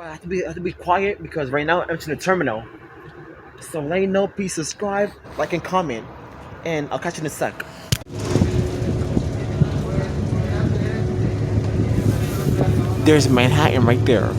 I have to be quiet because right now I'm entering the terminal. So let you know, please subscribe, like, and comment, and I'll catch you in a sec. There's Manhattan right there.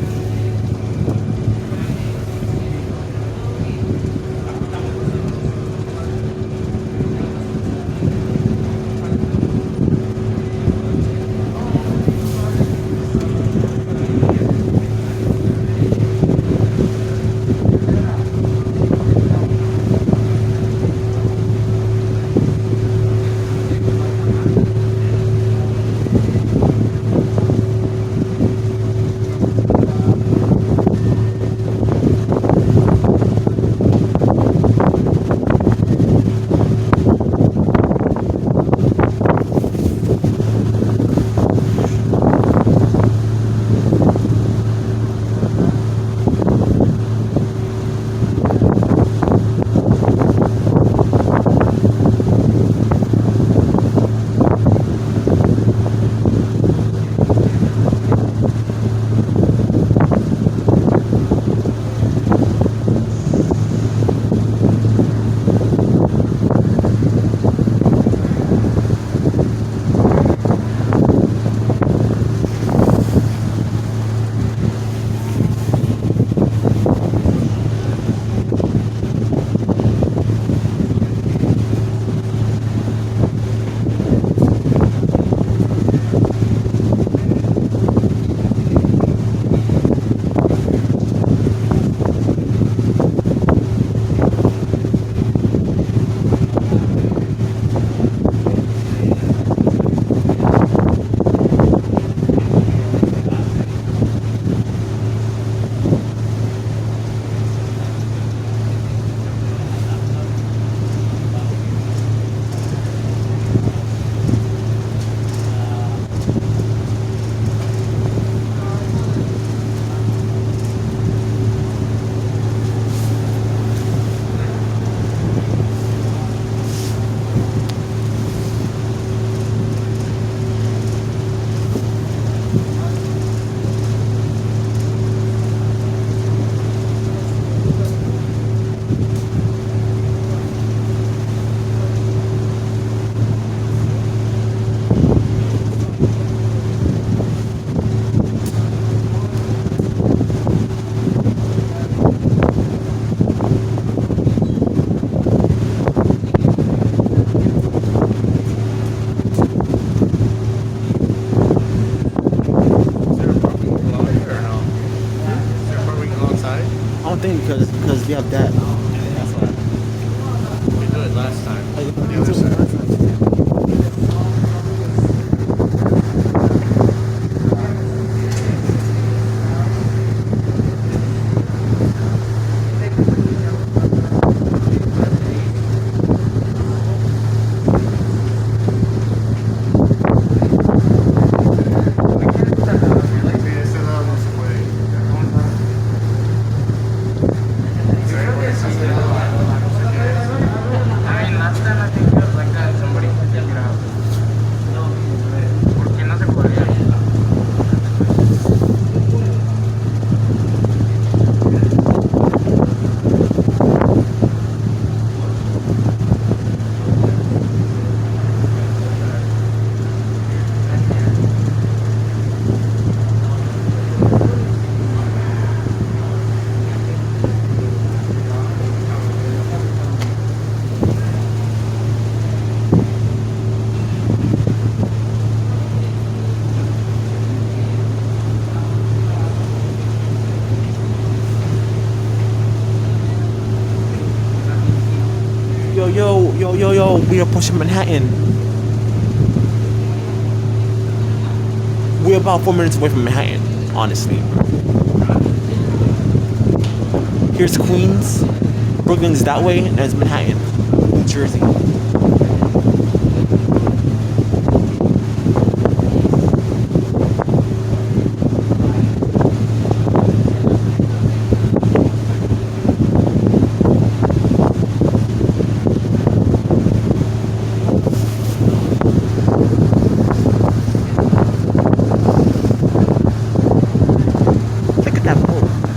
I don't think because we have that. That's why. We did it last time. On the other side. Yo, we are pushing Manhattan. We're about 4 minutes away from Manhattan, honestly. Here's Queens, Brooklyn's that way, and there's Manhattan, New Jersey. Look at that boat.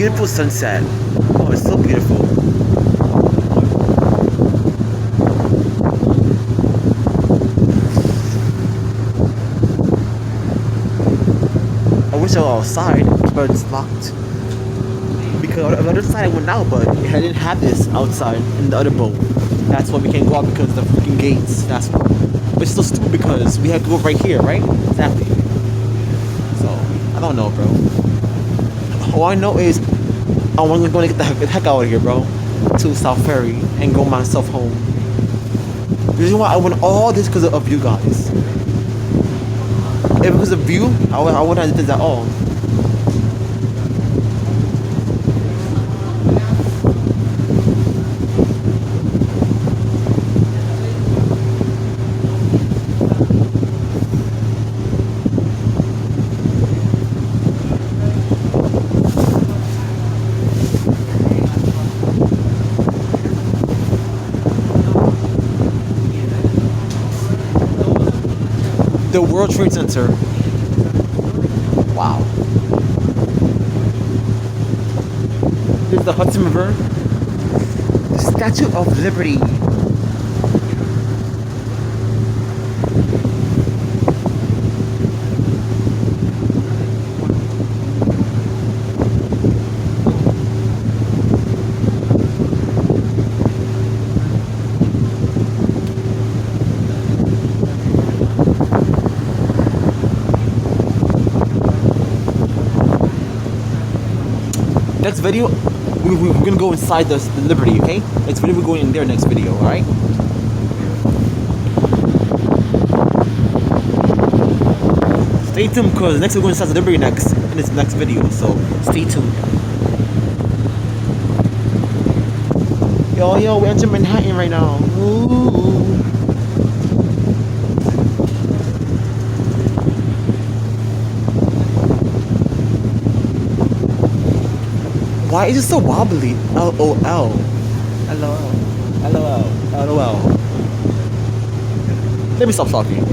beautiful sunset. Oh, it's so beautiful. I wish I was outside, but it's locked. Because on the other side I went out, but I didn't have this outside in the other boat. That's why we can't go out because of the freaking gates. That's why. But it's so stupid because we had to go right here, right? Exactly. So I don't know, bro. All I know is I want to go and get the heck out of here, bro. To South Ferry and go myself home. The reason why I went all this because of you guys. If it was a view, I wouldn't have did that at all. The World Trade Center. Wow. There's the Hudson River. The Statue of Liberty. Next video, we're gonna go inside the Liberty, okay? Next video, we're going in there next video, alright? Stay tuned because next we're going inside the Liberty next in this next video, so stay tuned. Yo, we're entering Manhattan right now. Ooh. Why is it so wobbly? LOL. LOL. LOL. LOL. Let me stop talking.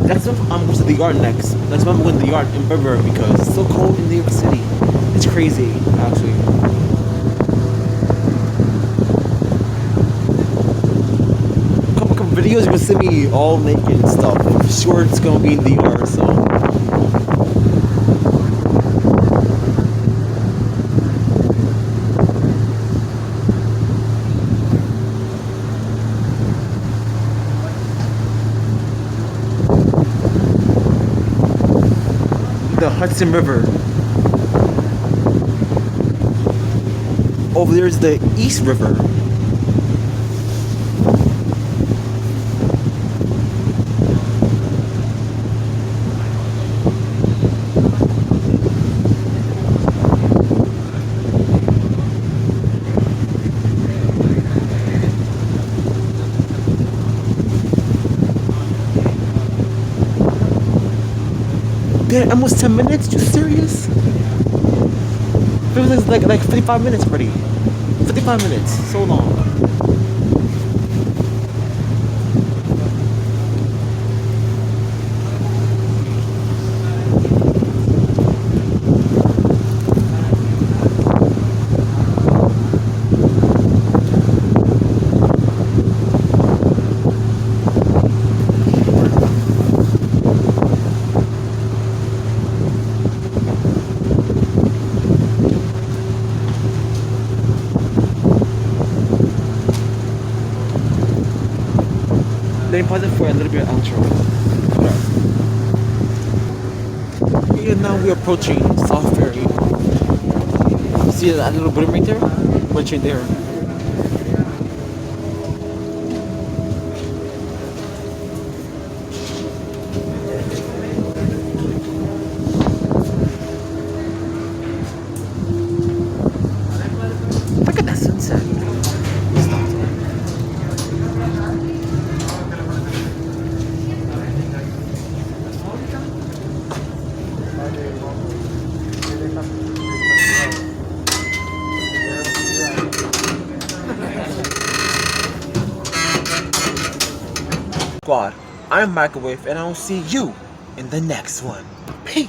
That's when I'm going to the yard next. That's when I'm going to the yard in February because it's so cold in New York City. It's crazy, actually. Couple videos, you're gonna see me all naked and stuff. I'm sure it's gonna be in the yard, so. The Hudson River. Over there's the East River. Damn, almost 10 minutes? You serious? It was like 55 minutes already. 55 minutes, so long. Let me pause it for a little bit of outro. Yeah, now we're approaching South Ferry. See that little building right there? Right there. Look at that sunset. Squad. I'm Microwave, and I'll see you in the next one. Peace.